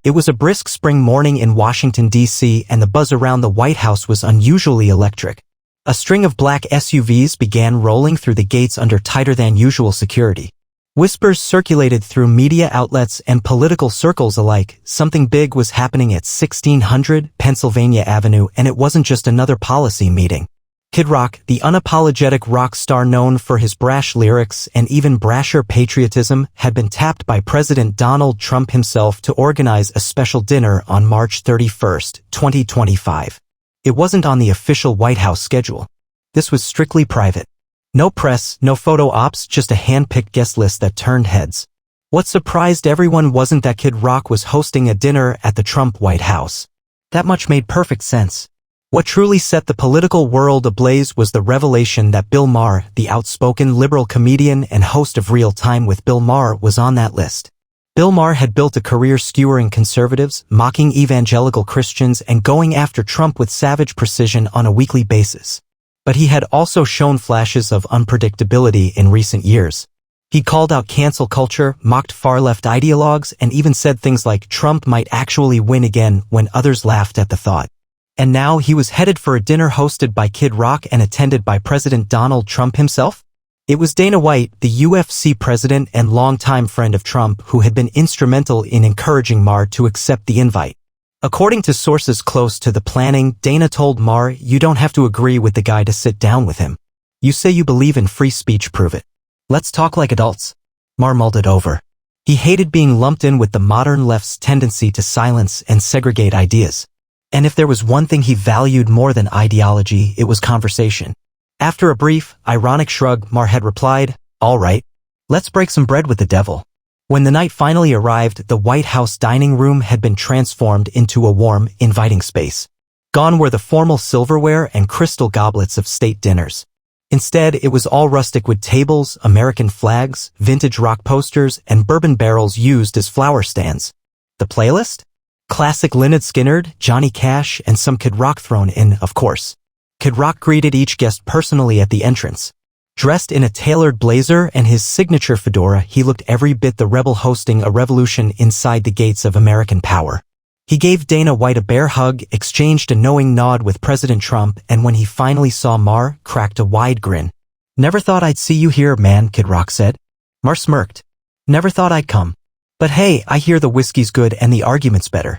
It was a brisk spring morning in Washington, D.C., and the buzz around the White House was unusually electric. A string of black SUVs began rolling through the gates under tighter-than-usual security. Whispers circulated through media outlets and political circles alike. Something big was happening at 1600 Pennsylvania Avenue, and it wasn't just another policy meeting. Kid Rock, the unapologetic rock star known for his brash lyrics and even brasher patriotism, had been tapped by President Donald Trump himself to organize a special dinner on March 31, 2025. It wasn't on the official White House schedule. This was strictly private. No press, no photo ops, just a hand-picked guest list that turned heads. What surprised everyone wasn't that Kid Rock was hosting a dinner at the Trump White House. That much made perfect sense. What truly set the political world ablaze was the revelation that Bill Maher, the outspoken liberal comedian and host of Real Time with Bill Maher, was on that list. Bill Maher had built a career skewering conservatives, mocking evangelical Christians, and going after Trump with savage precision on a weekly basis. But he had also shown flashes of unpredictability in recent years. He called out cancel culture, mocked far-left ideologues, and even said things like Trump might actually win again when others laughed at the thought. And now he was headed for a dinner hosted by Kid Rock and attended by President Donald Trump himself? It was Dana White, the UFC president and longtime friend of Trump, who had been instrumental in encouraging Maher to accept the invite. According to sources close to the planning, Dana told Maher, "You don't have to agree with the guy to sit down with him. You say you believe in free speech, prove it. Let's talk like adults." Maher mulled it over. He hated being lumped in with the modern left's tendency to silence and segregate ideas. And if there was one thing he valued more than ideology, it was conversation. After a brief, ironic shrug, Maher had replied, "All right, let's break some bread with the devil." When the night finally arrived, the White House dining room had been transformed into a warm, inviting space. Gone were the formal silverware and crystal goblets of state dinners. Instead, it was all rustic wood tables, American flags, vintage rock posters, and bourbon barrels used as flower stands. The playlist? Classic Lynyrd Skynyrd, Johnny Cash, and some Kid Rock thrown in, of course. Kid Rock greeted each guest personally at the entrance. Dressed in a tailored blazer and his signature fedora, he looked every bit the rebel hosting a revolution inside the gates of American power. He gave Dana White a bear hug, exchanged a knowing nod with President Trump, and when he finally saw Maher, cracked a wide grin. "Never thought I'd see you here, man," Kid Rock said. Maher smirked. "Never thought I'd come. But hey, I hear the whiskey's good and the argument's better."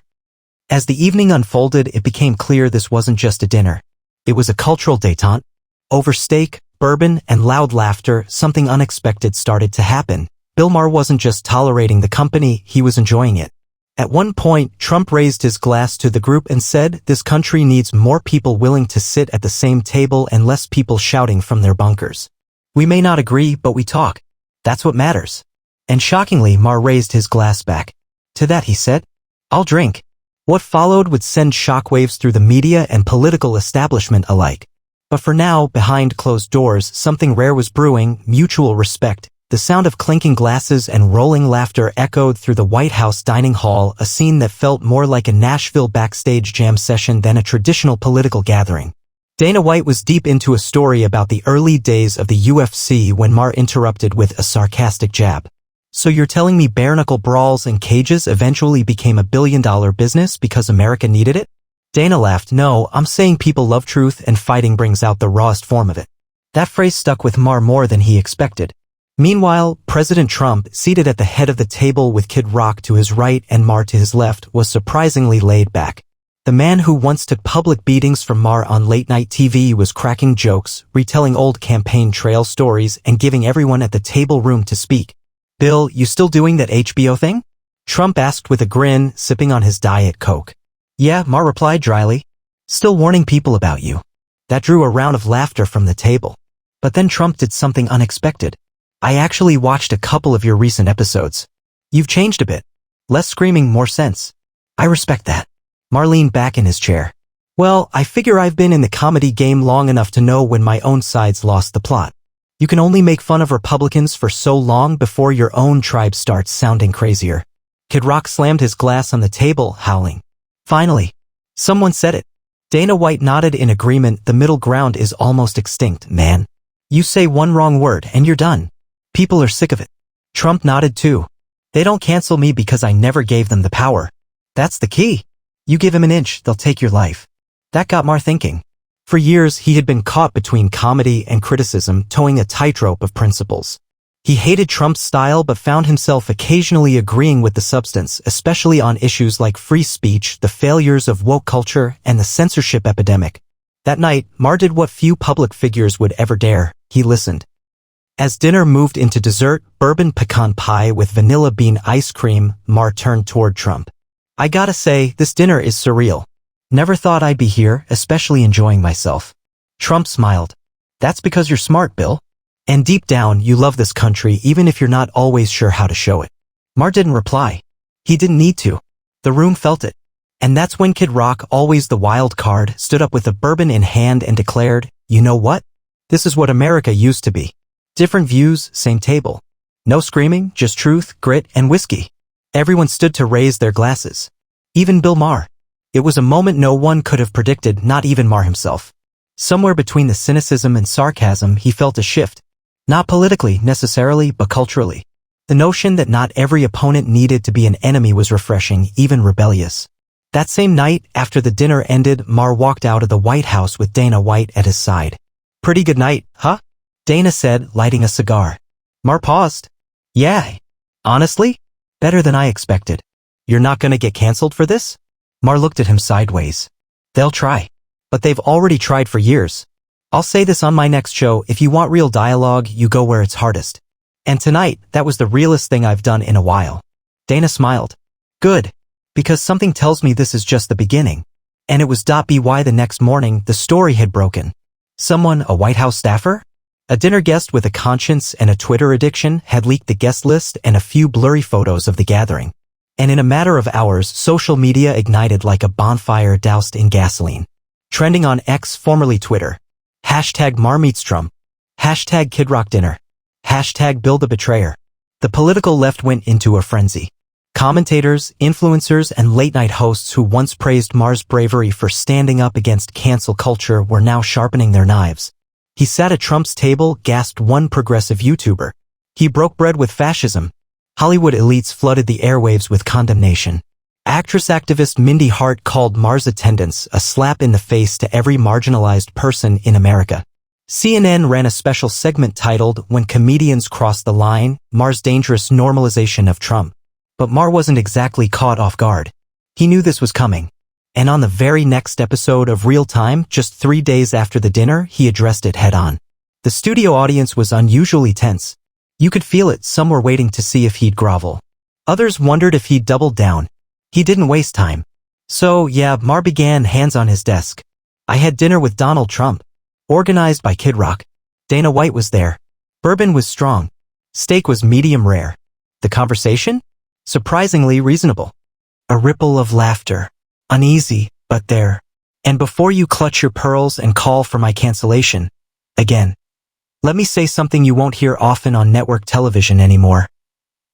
As the evening unfolded, it became clear this wasn't just a dinner. It was a cultural détente. Over steak, bourbon, and loud laughter, something unexpected started to happen. Bill Maher wasn't just tolerating the company, he was enjoying it. At one point, Trump raised his glass to the group and said, "This country needs more people willing to sit at the same table and less people shouting from their bunkers. We may not agree, but we talk. That's what matters." And shockingly, Maher raised his glass back. "To that," he said, "I'll drink." What followed would send shockwaves through the media and political establishment alike. But for now, behind closed doors, something rare was brewing: mutual respect. The sound of clinking glasses and rolling laughter echoed through the White House dining hall, a scene that felt more like a Nashville backstage jam session than a traditional political gathering. Dana White was deep into a story about the early days of the UFC when Maher interrupted with a sarcastic jab. "So you're telling me bare-knuckle brawls and cages eventually became a billion-dollar business because America needed it?" Dana laughed. "No, I'm saying people love truth and fighting brings out the rawest form of it." That phrase stuck with Maher more than he expected. Meanwhile, President Trump, seated at the head of the table with Kid Rock to his right and Maher to his left, was surprisingly laid back. The man who once took public beatings from Maher on late-night TV was cracking jokes, retelling old campaign trail stories, and giving everyone at the table room to speak. "Bill, you still doing that HBO thing?" Trump asked with a grin, sipping on his Diet Coke. "Yeah," Maher replied dryly. "Still warning people about you." That drew a round of laughter from the table. But then Trump did something unexpected. "I actually watched a couple of your recent episodes. You've changed a bit. Less screaming, more sense." "I respect that." Maher leaned back in his chair. "Well, I figure I've been in the comedy game long enough to know when my own side's lost the plot. You can only make fun of Republicans for so long before your own tribe starts sounding crazier." Kid Rock slammed his glass on the table, howling. "Finally, someone said it." Dana White nodded in agreement. "The middle ground is almost extinct, man. You say one wrong word and you're done. People are sick of it." Trump nodded too. "They don't cancel me because I never gave them the power. That's the key. You give him an inch, they'll take your life. That got Maher thinking. For years, he had been caught between comedy and criticism, towing a tightrope of principles. He hated Trump's style but found himself occasionally agreeing with the substance, especially on issues like free speech, the failures of woke culture, and the censorship epidemic. That night, Maher did what few public figures would ever dare. He listened. As dinner moved into dessert, bourbon pecan pie with vanilla bean ice cream, Maher turned toward Trump. I gotta say, this dinner is surreal. Never thought I'd be here, especially enjoying myself. Trump smiled. That's because you're smart, Bill. And deep down, you love this country even if you're not always sure how to show it. Maher didn't reply. He didn't need to. The room felt it. And that's when Kid Rock, always the wild card, stood up with a bourbon in hand and declared, "You know what? This is what America used to be. Different views, same table. No screaming, just truth, grit, and whiskey." Everyone stood to raise their glasses. Even Bill Maher. It was a moment no one could have predicted, not even Maher himself. Somewhere between the cynicism and sarcasm, he felt a shift. Not politically, necessarily, but culturally. The notion that not every opponent needed to be an enemy was refreshing, even rebellious. That same night, after the dinner ended, Maher walked out of the White House with Dana White at his side. "Pretty good night, huh?" Dana said, lighting a cigar. Maher paused. "Yeah. Honestly? Better than I expected. You're not gonna get canceled for this?" Maher looked at him sideways. "They'll try. But they've already tried for years. I'll say this on my next show, if you want real dialogue, you go where it's hardest. And tonight, that was the realest thing I've done in a while." Dana smiled. "Good. Because something tells me this is just the beginning." And it was .by the next morning, the story had broken. Someone, a White House staffer? A dinner guest with a conscience and a Twitter addiction, had leaked the guest list and a few blurry photos of the gathering. And in a matter of hours, social media ignited like a bonfire doused in gasoline. Trending on X, formerly Twitter. Hashtag Maher meets Trump. Hashtag Kid Rock dinner. Hashtag Bill the Betrayer. The political left went into a frenzy. Commentators, influencers, and late-night hosts who once praised Maher's bravery for standing up against cancel culture were now sharpening their knives. He sat at Trump's table, gasped one progressive YouTuber. He broke bread with fascism. Hollywood elites flooded the airwaves with condemnation. Actress-activist Mindy Hart called Maher's attendance a slap in the face to every marginalized person in America. CNN ran a special segment titled, "When Comedians Cross the Line, Maher's Dangerous Normalization of Trump." But Maher wasn't exactly caught off guard. He knew this was coming. And on the very next episode of Real Time, just 3 days after the dinner, he addressed it head-on. The studio audience was unusually tense. You could feel it, some were waiting to see if he'd grovel. Others wondered if he'd double down. He didn't waste time. So, yeah, Maher began, hands on his desk. "I had dinner with Donald Trump. Organized by Kid Rock. Dana White was there. Bourbon was strong. Steak was medium rare. The conversation? Surprisingly reasonable. A ripple of laughter. Uneasy, but there. And before you clutch your pearls and call for my cancellation, again, let me say something you won't hear often on network television anymore.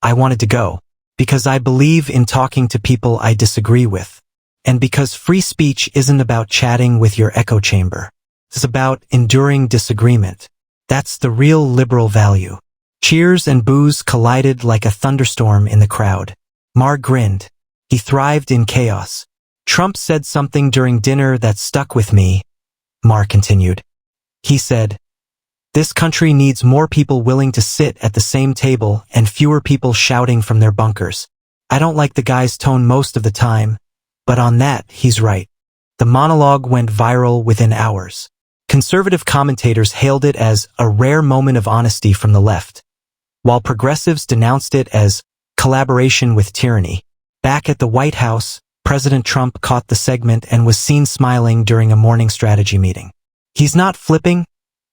I wanted to go. Because I believe in talking to people I disagree with. And because free speech isn't about chatting with your echo chamber. It's about enduring disagreement. That's the real liberal value." Cheers and boos collided like a thunderstorm in the crowd. Maher grinned. He thrived in chaos. "Trump said something during dinner that stuck with me," Maher continued. He said, "This country needs more people willing to sit at the same table and fewer people shouting from their bunkers. I don't like the guy's tone most of the time, but on that, he's right." The monologue went viral within hours. Conservative commentators hailed it as a rare moment of honesty from the left, while progressives denounced it as collaboration with tyranny. Back at the White House, President Trump caught the segment and was seen smiling during a morning strategy meeting. "He's not flipping,"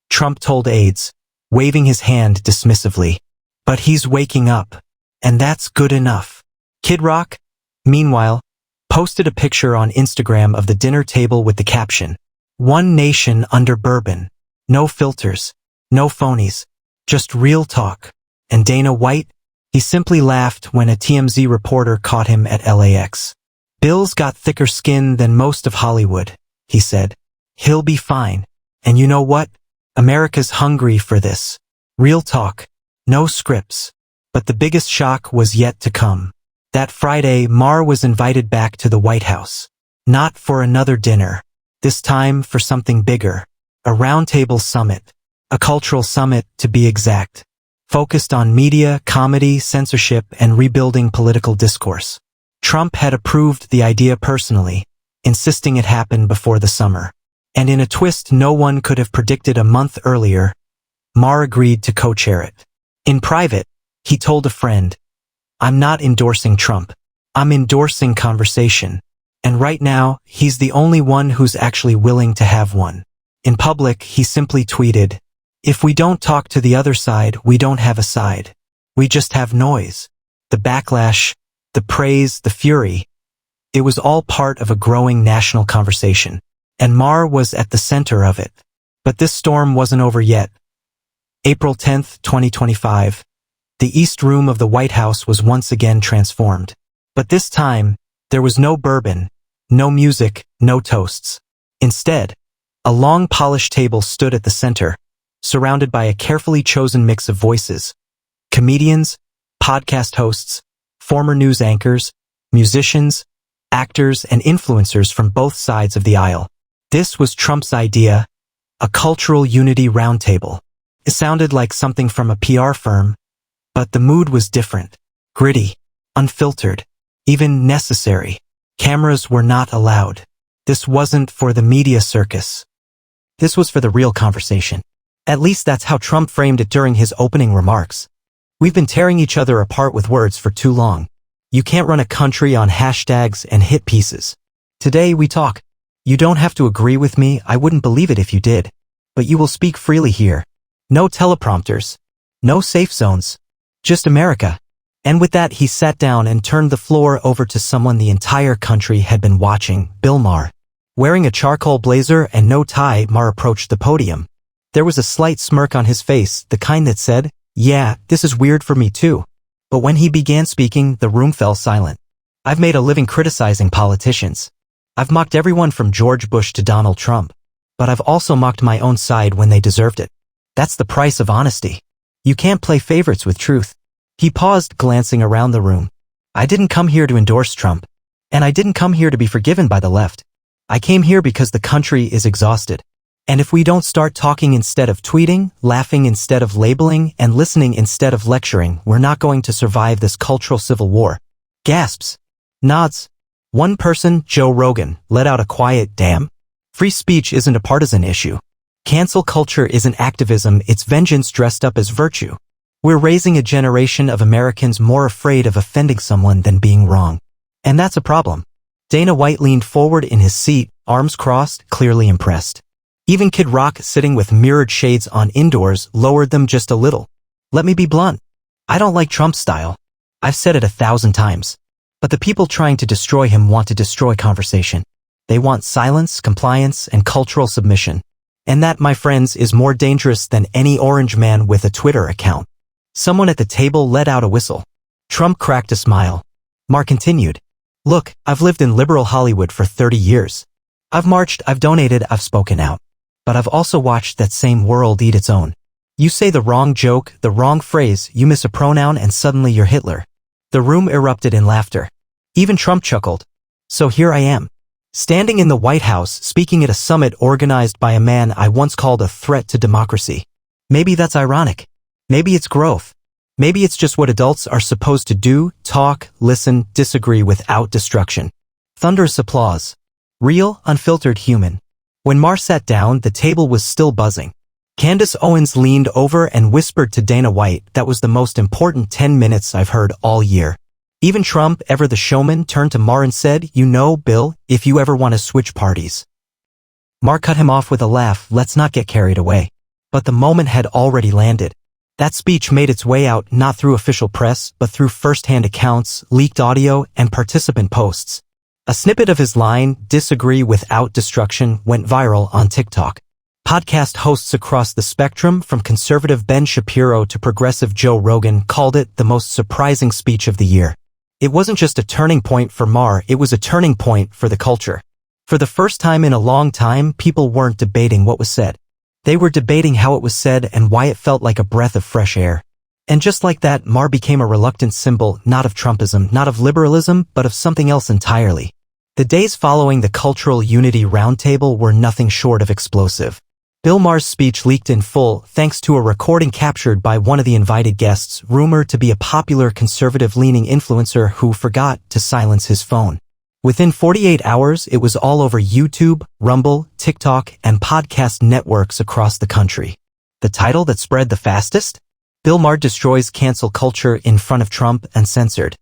Trump told aides, waving his hand dismissively. "But he's waking up, and that's good enough." Kid Rock, meanwhile, posted a picture on Instagram of the dinner table with the caption, "One nation under bourbon. No filters, no phonies, just real talk." And Dana White? He simply laughed when a TMZ reporter caught him at LAX. "Bill's got thicker skin than most of Hollywood," he said. "He'll be fine. And you know what? America's hungry for this. Real talk. No scripts." But the biggest shock was yet to come. That Friday, Maher was invited back to the White House. Not for another dinner. This time for something bigger. A roundtable summit. A cultural summit, to be exact. Focused on media, comedy, censorship, and rebuilding political discourse. Trump had approved the idea personally, insisting it happen before the summer. And in a twist no one could have predicted a month earlier, Maher agreed to co-chair it. In private, he told a friend, "I'm not endorsing Trump. I'm endorsing conversation. And right now, he's the only one who's actually willing to have one." In public, he simply tweeted, "If we don't talk to the other side, we don't have a side. We just have noise." The backlash, the praise, the fury. It was all part of a growing national conversation. And Maher was at the center of it. But this storm wasn't over yet. April 10th, 2025. The East Room of the White House was once again transformed. But this time, there was no bourbon, no music, no toasts. Instead, a long polished table stood at the center, surrounded by a carefully chosen mix of voices. Comedians, podcast hosts, former news anchors, musicians, actors, and influencers from both sides of the aisle. This was Trump's idea, a cultural unity roundtable. It sounded like something from a PR firm, but the mood was different. Gritty, unfiltered, even necessary. Cameras were not allowed. This wasn't for the media circus. This was for the real conversation. At least that's how Trump framed it during his opening remarks. "We've been tearing each other apart with words for too long. You can't run a country on hashtags and hit pieces. Today we talk. You don't have to agree with me, I wouldn't believe it if you did. But you will speak freely here. No teleprompters. No safe zones. Just America." And with that, he sat down and turned the floor over to someone the entire country had been watching, Bill Maher. Wearing a charcoal blazer and no tie, Maher approached the podium. There was a slight smirk on his face, the kind that said, "Yeah, this is weird for me too." But when he began speaking, the room fell silent. "I've made a living criticizing politicians. I've mocked everyone from George Bush to Donald Trump. But I've also mocked my own side when they deserved it. That's the price of honesty. You can't play favorites with truth." He paused, glancing around the room. "I didn't come here to endorse Trump. And I didn't come here to be forgiven by the left. I came here because the country is exhausted. And if we don't start talking instead of tweeting, laughing instead of labeling, and listening instead of lecturing, we're not going to survive this cultural civil war." Gasps. Nods. One person, Joe Rogan, let out a quiet "damn." Free speech isn't a partisan issue. Cancel culture isn't activism, it's vengeance dressed up as virtue. We're raising a generation of Americans more afraid of offending someone than being wrong. And that's a problem. Dana White leaned forward in his seat, arms crossed, clearly impressed. Even Kid Rock, sitting with mirrored shades on indoors, lowered them just a little. "Let me be blunt. I don't like Trump's style. I've said it 1,000 times. But the people trying to destroy him want to destroy conversation. They want silence, compliance, and cultural submission. And that, my friends, is more dangerous than any orange man with a Twitter account." Someone at the table let out a whistle. Trump cracked a smile. Maher continued, "Look, I've lived in liberal Hollywood for 30 years. I've marched, I've donated, I've spoken out. But I've also watched that same world eat its own. You say the wrong joke, the wrong phrase, you miss a pronoun, and suddenly you're Hitler." The room erupted in laughter. Even Trump chuckled. "So here I am, standing in the White House, speaking at a summit organized by a man I once called a threat to democracy. Maybe that's ironic. Maybe it's growth. Maybe it's just what adults are supposed to do, talk, listen, disagree without destruction." Thunderous applause. Real, unfiltered, human. When Maher sat down, the table was still buzzing. Candace Owens leaned over and whispered to Dana White, "That was the most important 10 minutes I've heard all year." Even Trump, ever the showman, turned to Maher and said, "You know, Bill, if you ever want to switch parties." Maher cut him off with a laugh, "Let's not get carried away." But the moment had already landed. That speech made its way out not through official press, but through first-hand accounts, leaked audio, and participant posts. A snippet of his line, "Disagree without destruction," went viral on TikTok. Podcast hosts across the spectrum, from conservative Ben Shapiro to progressive Joe Rogan, called it the most surprising speech of the year. It wasn't just a turning point for Maher, it was a turning point for the culture. For the first time in a long time, people weren't debating what was said. They were debating how it was said and why it felt like a breath of fresh air. And just like that, Maher became a reluctant symbol, not of Trumpism, not of liberalism, but of something else entirely. The days following the Cultural Unity Roundtable were nothing short of explosive. Bill Maher's speech leaked in full thanks to a recording captured by one of the invited guests, rumored to be a popular conservative-leaning influencer who forgot to silence his phone. Within 48 hours, it was all over YouTube, Rumble, TikTok, and podcast networks across the country. The title that spread the fastest? Bill Maher destroys cancel culture in front of Trump and censored.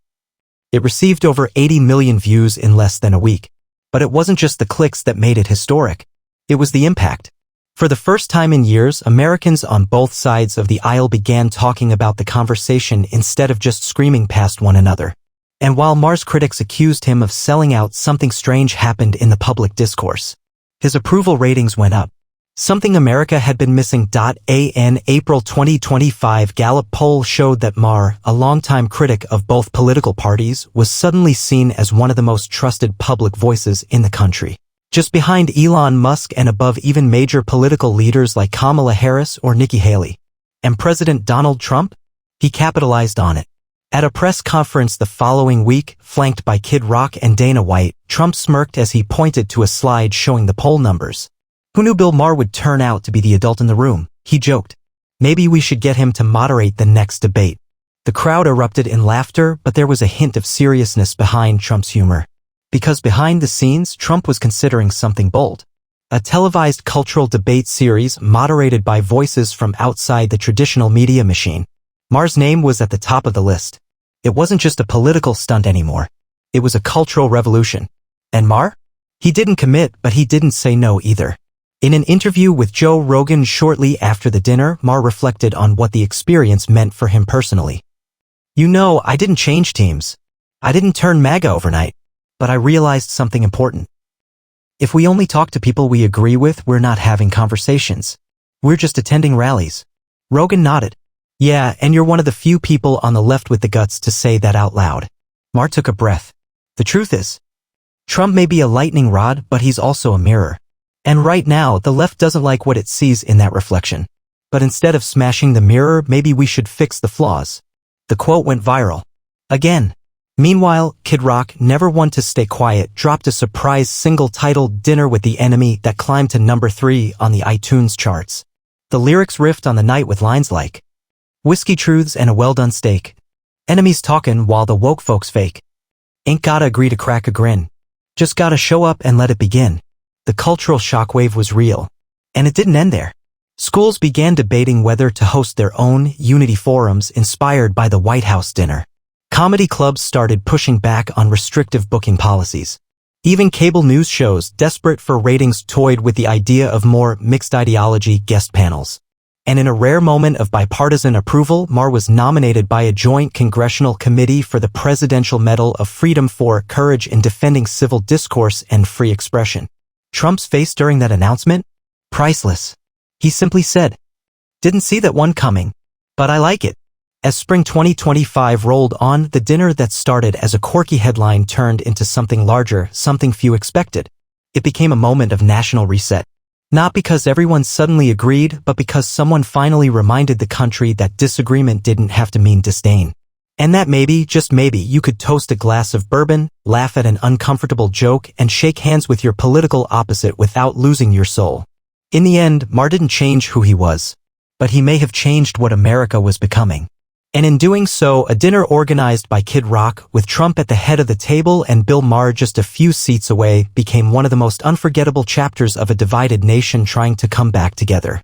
It received over 80 million views in less than a week. But it wasn't just the clicks that made it historic. It was the impact. For the first time in years, Americans on both sides of the aisle began talking about the conversation instead of just screaming past one another. And while Maher's critics accused him of selling out, something strange happened in the public discourse. His approval ratings went up. Something America had been missing. An April 2025 Gallup poll showed that Maher, a longtime critic of both political parties, was suddenly seen as one of the most trusted public voices in the country. Just behind Elon Musk and above even major political leaders like Kamala Harris or Nikki Haley. And President Donald Trump? He capitalized on it. At a press conference the following week, flanked by Kid Rock and Dana White, Trump smirked as he pointed to a slide showing the poll numbers. Who knew Bill Maher would turn out to be the adult in the room? He joked. Maybe we should get him to moderate the next debate. The crowd erupted in laughter, but there was a hint of seriousness behind Trump's humor. Because behind the scenes, Trump was considering something bold. A televised cultural debate series moderated by voices from outside the traditional media machine. Maher's name was at the top of the list. It wasn't just a political stunt anymore. It was a cultural revolution. And Maher? He didn't commit, but he didn't say no either. In an interview with Joe Rogan shortly after the dinner, Maher reflected on what the experience meant for him personally. You know, I didn't change teams. I didn't turn MAGA overnight. But I realized something important. If we only talk to people we agree with, we're not having conversations. We're just attending rallies. Rogan nodded. Yeah, and you're one of the few people on the left with the guts to say that out loud. Maher took a breath. The truth is, Trump may be a lightning rod, but he's also a mirror. And right now, the left doesn't like what it sees in that reflection. But instead of smashing the mirror, maybe we should fix the flaws. The quote went viral. Again. Meanwhile, Kid Rock, never one to stay quiet, dropped a surprise single titled Dinner with the Enemy that climbed to number 3 on the iTunes charts. The lyrics riffed on the night with lines like, whiskey truths and a well-done steak. Enemies talkin' while the woke folks fake. Ain't gotta agree to crack a grin. Just gotta show up and let it begin. The cultural shockwave was real. And it didn't end there. Schools began debating whether to host their own unity forums inspired by the White House dinner. Comedy clubs started pushing back on restrictive booking policies. Even cable news shows, desperate for ratings, toyed with the idea of more mixed ideology guest panels. And in a rare moment of bipartisan approval, Maher was nominated by a joint congressional committee for the Presidential Medal of Freedom for courage in defending civil discourse and free expression. Trump's face during that announcement? Priceless. He simply said, "Didn't see that one coming. But I like it." As spring 2025 rolled on, the dinner that started as a quirky headline turned into something larger, something few expected. It became a moment of national reset. Not because everyone suddenly agreed, but because someone finally reminded the country that disagreement didn't have to mean disdain. And that maybe, just maybe, you could toast a glass of bourbon, laugh at an uncomfortable joke, and shake hands with your political opposite without losing your soul. In the end, Maher didn't change who he was. But he may have changed what America was becoming. And in doing so, a dinner organized by Kid Rock, with Trump at the head of the table and Bill Maher just a few seats away, became one of the most unforgettable chapters of a divided nation trying to come back together.